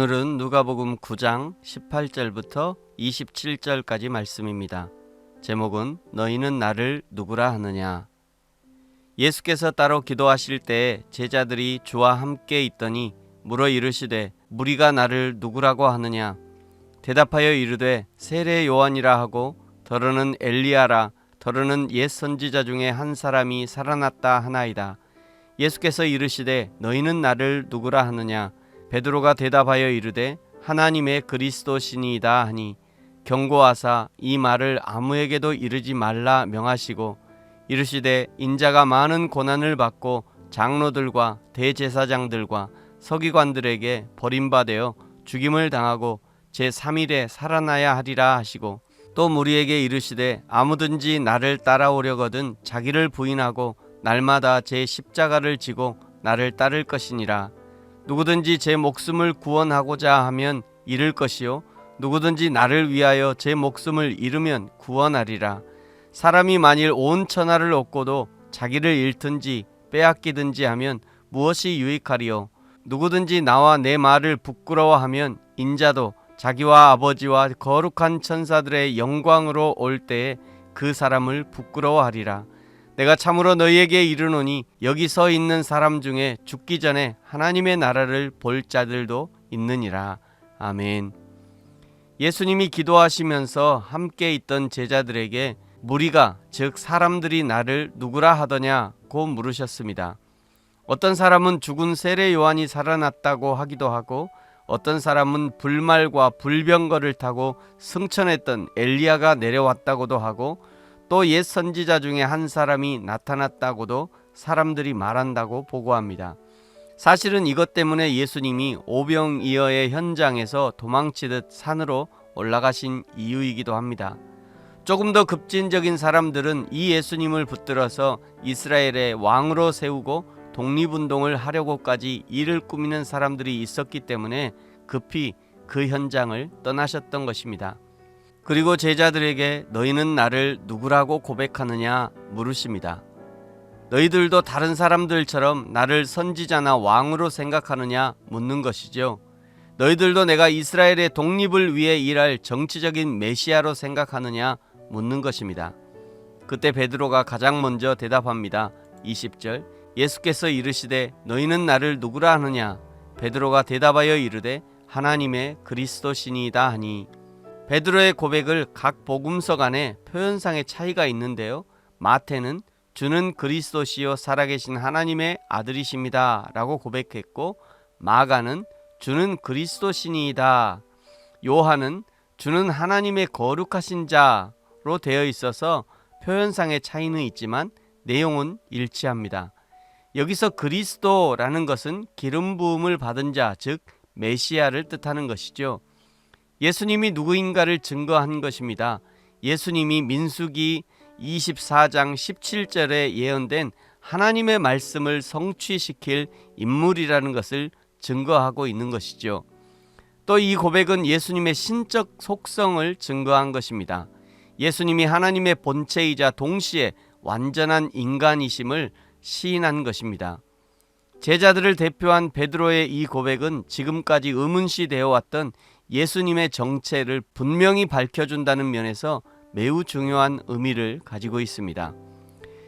오늘은 누가복음 9장 18절부터 27절까지 말씀입니다. 제목은 너희는 나를 누구라 하느냐. 예수께서 따로 기도하실 때에 제자들이 주와 함께 있더니 물어 이르시되 무리가 나를 누구라고 하느냐. 대답하여 이르되 세례 요한이라 하고 더러는 엘리야라, 더러는 옛 선지자 중에 한 사람이 살아났다 하나이다. 예수께서 이르시되 너희는 나를 누구라 하느냐. 베드로가 대답하여 이르되 하나님의 그리스도시니이다 하니 경고하사 이 말을 아무에게도 이르지 말라 명하시고 이르시되 인자가 많은 고난을 받고 장로들과 대제사장들과 서기관들에게 버림받아 죽임을 당하고 제3일에 살아나야 하리라 하시고 또 무리에게 이르시되 아무든지 나를 따라오려거든 자기를 부인하고 날마다 제 십자가를 지고 나를 따를 것이니라. 누구든지 제 목숨을 구원하고자 하면 잃을 것이요 누구든지 나를 위하여 제 목숨을 잃으면 구원하리라. 사람이 만일 온 천하를 얻고도 자기를 잃든지 빼앗기든지 하면 무엇이 유익하리요. 누구든지 나와 내 말을 부끄러워하면 인자도 자기와 아버지와 거룩한 천사들의 영광으로 올 때에 그 사람을 부끄러워하리라. 내가 참으로 너희에게 이르노니 여기 서 있는 사람 중에 죽기 전에 하나님의 나라를 볼 자들도 있느니라. 아멘. 예수님이 기도하시면서 함께 있던 제자들에게 무리가 즉 사람들이 나를 누구라 하더냐고 물으셨습니다. 어떤 사람은 죽은 세례 요한이 살아났다고 하기도 하고 어떤 사람은 불말과 불병거를 타고 승천했던 엘리야가 내려왔다고도 하고 또 옛 선지자 중에 한 사람이 나타났다고도 사람들이 말한다고 보고합니다. 사실은 이것 때문에 예수님이 오병이어의 현장에서 도망치듯 산으로 올라가신 이유이기도 합니다. 조금 더 급진적인 사람들은 이 예수님을 붙들어서 이스라엘의 왕으로 세우고 독립운동을 하려고까지 일을 꾸미는 사람들이 있었기 때문에 급히 그 현장을 떠나셨던 것입니다. 그리고 제자들에게 너희는 나를 누구라고 고백하느냐 물으십니다. 너희들도 다른 사람들처럼 나를 선지자나 왕으로 생각하느냐 묻는 것이죠. 너희들도 내가 이스라엘의 독립을 위해 일할 정치적인 메시아로 생각하느냐 묻는 것입니다. 그때 베드로가 가장 먼저 대답합니다. 20절 예수께서 이르시되 너희는 나를 누구라 하느냐. 베드로가 대답하여 이르되 하나님의 그리스도시니이다 하니 베드로의 고백을 각 복음서 간에 표현상의 차이가 있는데요. 마태는 주는 그리스도시요 살아계신 하나님의 아들이십니다 라고 고백했고 마가는 주는 그리스도시니이다. 요한은 주는 하나님의 거룩하신 자로 되어 있어서 표현상의 차이는 있지만 내용은 일치합니다. 여기서 그리스도라는 것은 기름 부음을 받은 자, 즉 메시아를 뜻하는 것이죠. 예수님이 누구인가를 증거한 것입니다. 예수님이 민수기 24장 17절에 예언된 하나님의 말씀을 성취시킬 인물이라는 것을 증거하고 있는 것이죠. 또 이 고백은 예수님의 신적 속성을 증거한 것입니다. 예수님이 하나님의 본체이자 동시에 완전한 인간이심을 시인한 것입니다. 제자들을 대표한 베드로의 이 고백은 지금까지 의문시 되어 왔던 예수님의 정체를 분명히 밝혀준다는 면에서 매우 중요한 의미를 가지고 있습니다.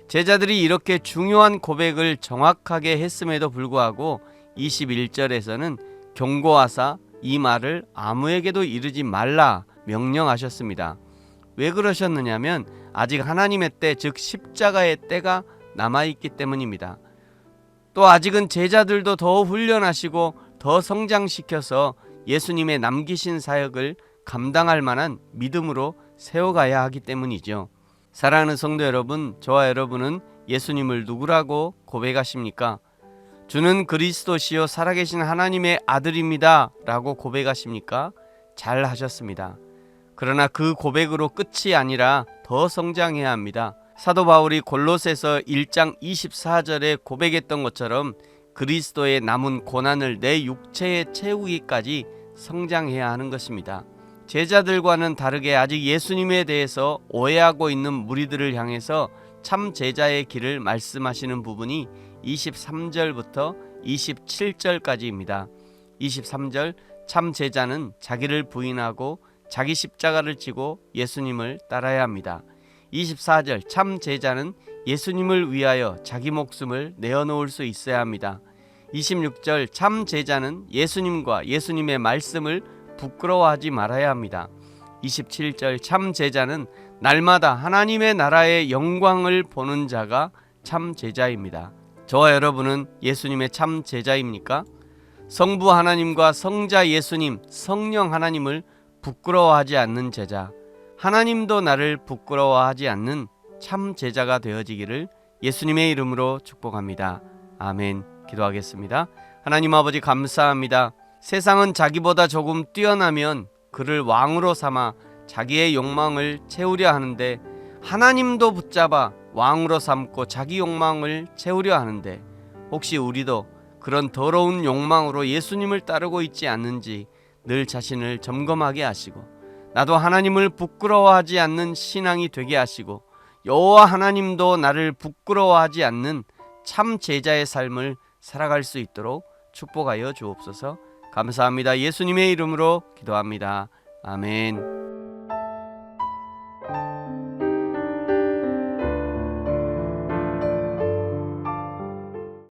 제자들이 이렇게 중요한 고백을 정확하게 했음에도 불구하고 21절에서는 경고하사 이 말을 아무에게도 이르지 말라 명령하셨습니다. 왜 그러셨느냐면 아직 하나님의 때, 즉 십자가의 때가 남아있기 때문입니다. 또 아직은 제자들도 더 훈련하시고 더 성장시켜서 예수님의 남기신 사역을 감당할 만한 믿음으로 세워가야 하기 때문이죠. 사랑하는 성도 여러분, 저와 여러분은 예수님을 누구라고 고백하십니까? 주는 그리스도시요 살아계신 하나님의 아들입니다 라고 고백하십니까? 잘 하셨습니다. 그러나 그 고백으로 끝이 아니라 더 성장해야 합니다. 사도 바울이 골로새서 1장 24절에 고백했던 것처럼 그리스도의 남은 고난을 내 육체에 채우기까지 성장해야 하는 것입니다. 제자들과는 다르게 아직 예수님에 대해서 오해하고 있는 무리들을 향해서 참 제자의 길을 말씀하시는 부분이 23절부터 27절까지입니다. 23절 참 제자는 자기를 부인하고 자기 십자가를 지고 예수님을 따라야 합니다. 24절 참 제자는 예수님을 위하여 자기 목숨을 내어놓을 수 있어야 합니다. 26절 참 제자는 예수님과 예수님의 말씀을 부끄러워하지 말아야 합니다. 27절 참 제자는 날마다 하나님의 나라의 영광을 보는 자가 참 제자입니다. 저와 여러분은 예수님의 참 제자입니까? 성부 하나님과 성자 예수님, 성령 하나님을 부끄러워하지 않는 제자, 하나님도 나를 부끄러워하지 않는 참 제자가 되어지기를 예수님의 이름으로 축복합니다. 아멘. 기도하겠습니다. 하나님 아버지 감사합니다. 세상은 자기보다 조금 뛰어나면 그를 왕으로 삼아 자기의 욕망을 채우려 하는데, 하나님도 붙잡아 왕으로 삼고 자기 욕망을 채우려 하는데, 혹시 우리도 그런 더러운 욕망으로 예수님을 따르고 있지 않는지 늘 자신을 점검하게 하시고, 나도 하나님을 부끄러워하지 않는 신앙이 되게 하시고, 여호와 하나님도 나를 부끄러워하지 않는 참 제자의 삶을 살아갈 수 있도록 축복하여 주옵소서. 감사합니다. 예수님의 이름으로 기도합니다. 아멘.